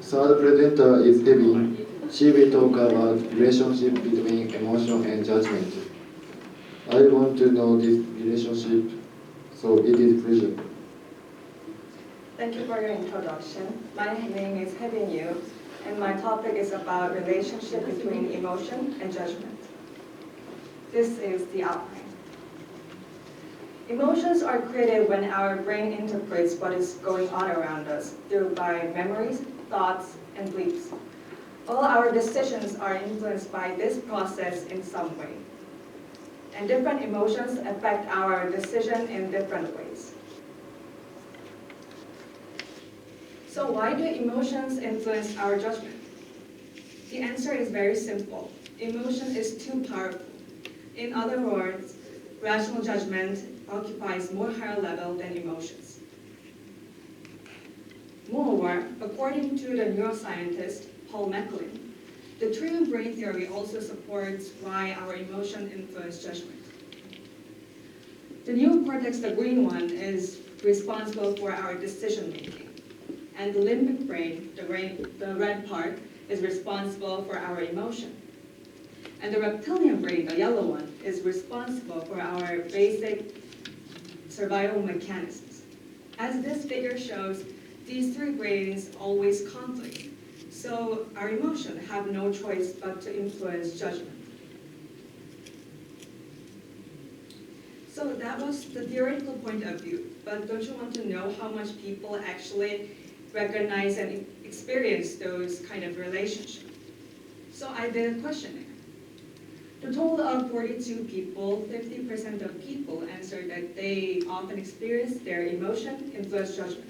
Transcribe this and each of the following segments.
Third presenter is Hyebin. She will talk about relationship between emotion and judgment. I want to know this relationship, so it is a pleasure. Thank you for your introduction. My name is Hyebin YOO, and my topic is about relationship between emotion and judgment. This is the outline. Emotions are created when our brain interprets what is going on around us by memories, thoughts, and beliefs. All our decisions are influenced by this process in some way. And different emotions affect our decision in different ways. So why do emotions influence our judgment? The answer is very simple. Emotion is too powerful. In other words, rational judgment occupies more higher level than emotions. Moreover, according to the neuroscientist Paul MacLean, the tree of brain theory also supports why our emotion influence judgment. The neocortex, the green one, is responsible for our decision making, and the limbic brain, the red part, is responsible for our emotion. And the reptilian brain, the yellow one, is responsible for our basic survival mechanisms. As this figure shows, these three brains always conflict, so our emotions have no choice but to influence judgment. So that was the theoretical point of view, but don't you want to know how much people actually recognize and experience those kind of relationships? So I did a questionnaire. The total of 42 people, 50% of people answered that they often experience their emotion influence judgment.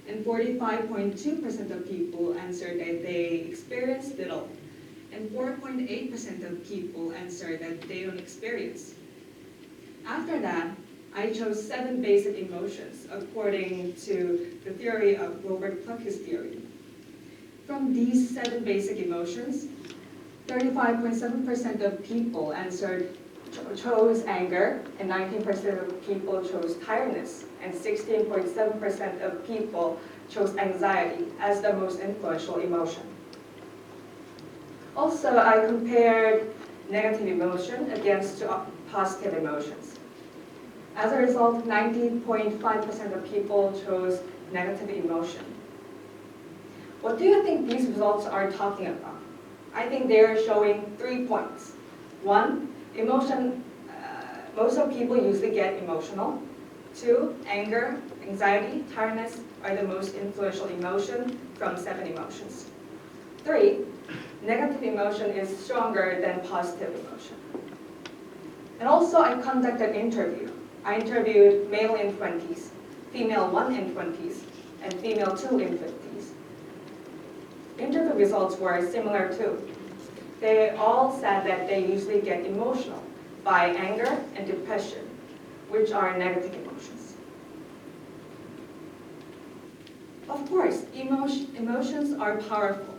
And 45.2% of people answered that they experience little. And 4.8% of people answered that they don't experience. After that, I chose 7 basic emotions according to the theory of Robert Plucke's theory. From these 7 basic emotions, 35.7% of people chose anger, and 19% of people chose tiredness, and 16.7% of people chose anxiety as the most influential emotion. Also, I compared negative emotion against positive emotions. As a result, 90.5% of people chose negative emotion. What do you think these results are talking about? I think they are showing 3 points. 1, emotion, most of people usually get emotional. 2, anger, anxiety, tiredness are the most influential emotion from 7 emotions. 3, negative emotion is stronger than positive emotion. And also I conducted an interview. I interviewed male in 20s, female 1 in 20s, and female 2 in 50s. Interview results were similar too. They all said that they usually get emotional by anger and depression, which are negative emotions. Of course, emotions are powerful,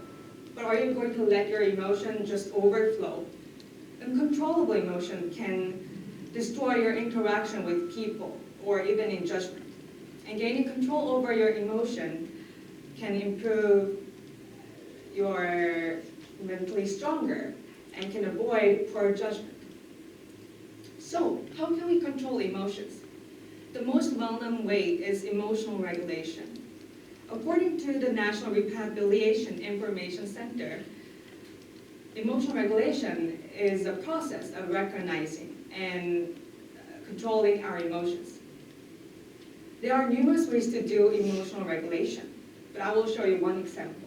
but are you going to let your emotion just overflow? Uncontrollable emotion can destroy your interaction with people or even in judgment. And gaining control over your emotion can improve you're mentally stronger and can avoid poor judgment. So, how can we control emotions? The most well-known way is emotional regulation. According to the National Rehabilitation Information Center, emotional regulation is a process of recognizing and controlling our emotions. There are numerous ways to do emotional regulation, but I will show you one example.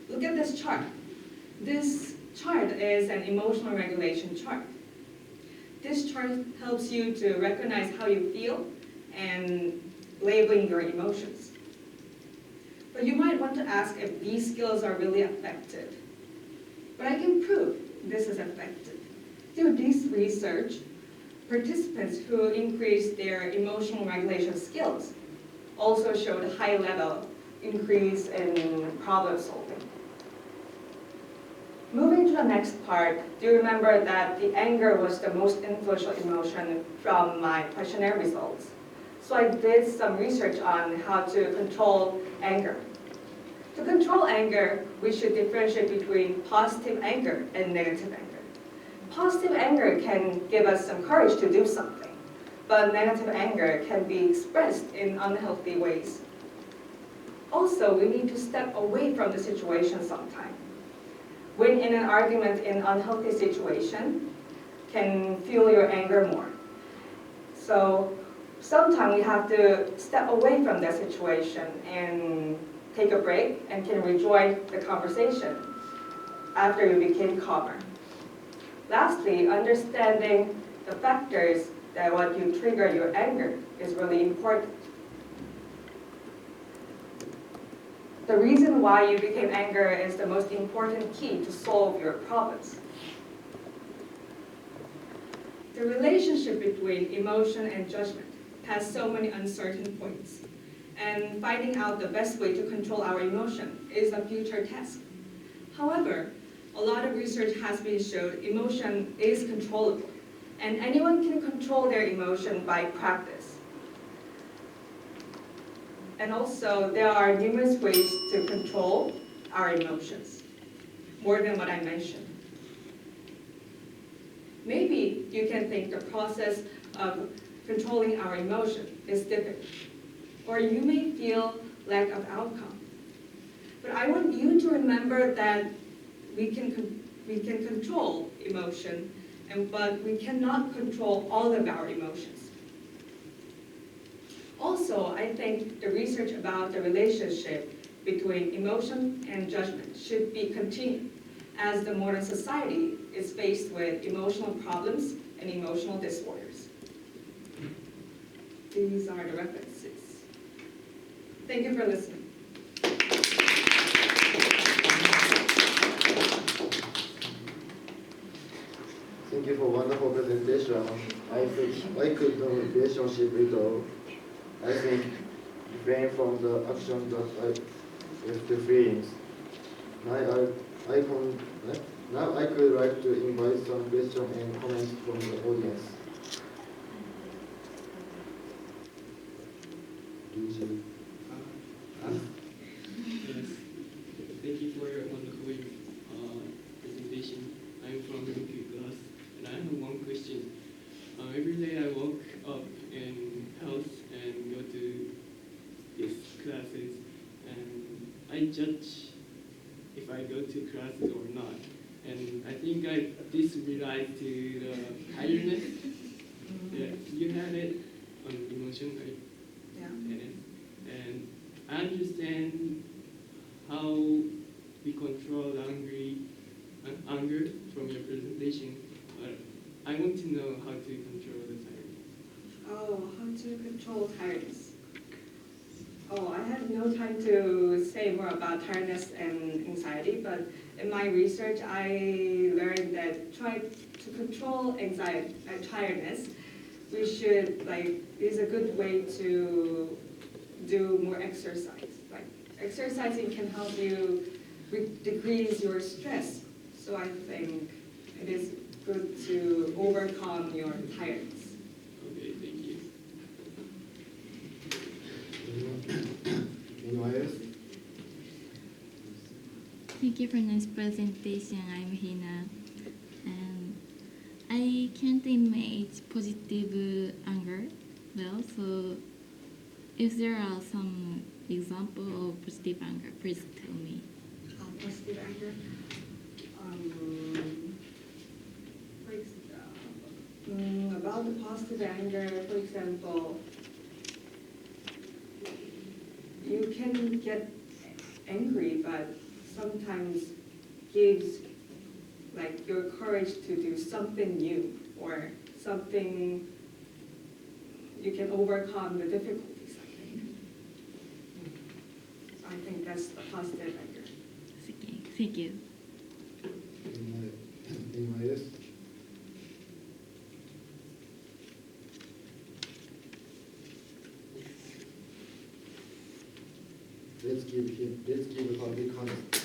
Look at this chart. This chart is an emotional regulation chart. This chart helps you to recognize how you feel and labeling your emotions. But you might want to ask if these skills are really effective. But I can prove this is effective. Through this research, participants who increased their emotional regulation skills also showed a high level increase in problem solving. Moving to the next part, do you remember that the anger was the most influential emotion from my questionnaire results? So I did some research on how to control anger. To control anger, we should differentiate between positive anger and negative anger. Positive anger can give us some courage to do something, but negative anger can be expressed in unhealthy ways. Also, we need to step away from the situation sometime. When in an argument in unhealthy situation, can fuel your anger more. So sometimes we have to step away from that situation and take a break and can rejoin the conversation after you became calmer. Lastly, understanding the factors that what you trigger your anger is really important. The reason why you became angry is the most important key to solve your problems. The relationship between emotion and judgment has so many uncertain points, and finding out the best way to control our emotion is a future task. However, a lot of research has been shown emotion is controllable, and anyone can control their emotion by practice. And also, there are numerous ways to control our emotions, more than what I mentioned. Maybe you can think the process of controlling our emotion is difficult, or you may feel lack of outcome. But I want you to remember that we can control emotion, but we cannot control all of our emotions. Also, I think the research about the relationship between emotion and judgment should be continued, as the modern society is faced with emotional problems and emotional disorders. These are the references. Thank you for listening. Thank you for wonderful presentation. I think I could know relationship with all. I think refrain from the action that I with the feelings. Now I could like to invite some questions and comments from the audience. Yes. Thank you for your wonderful presentation. I'm from the class, and I have one question. Every day I woke up in house and go to these classes, and I judge if I go to classes or not. And I think this relates to the tiredness. Yeah, you had it on emotion, right? Yeah. And I understand how we control anger from your presentation, but I want to know how to control the tiredness. Oh, how to control tiredness. Oh, I have no time to say more about tiredness and anxiety, but in my research, I learned that trying to control anxiety, tiredness, we should, is a good way to do more exercise. Like, exercising can help you decrease your stress. So I think it is good to overcome your tiredness. Okay, thank you. Anyone else? Thank you for this presentation. I'm Hina, and I can't image positive anger well. So, if there are some example of positive anger, please tell me. Positive anger. For example, about the positive anger, for example, you can get angry, but sometimes gives your courage to do something new or something you can overcome the difficulties, I think that's the positive anger. Okay, thank you. Anyone else? Let's give her a big hand.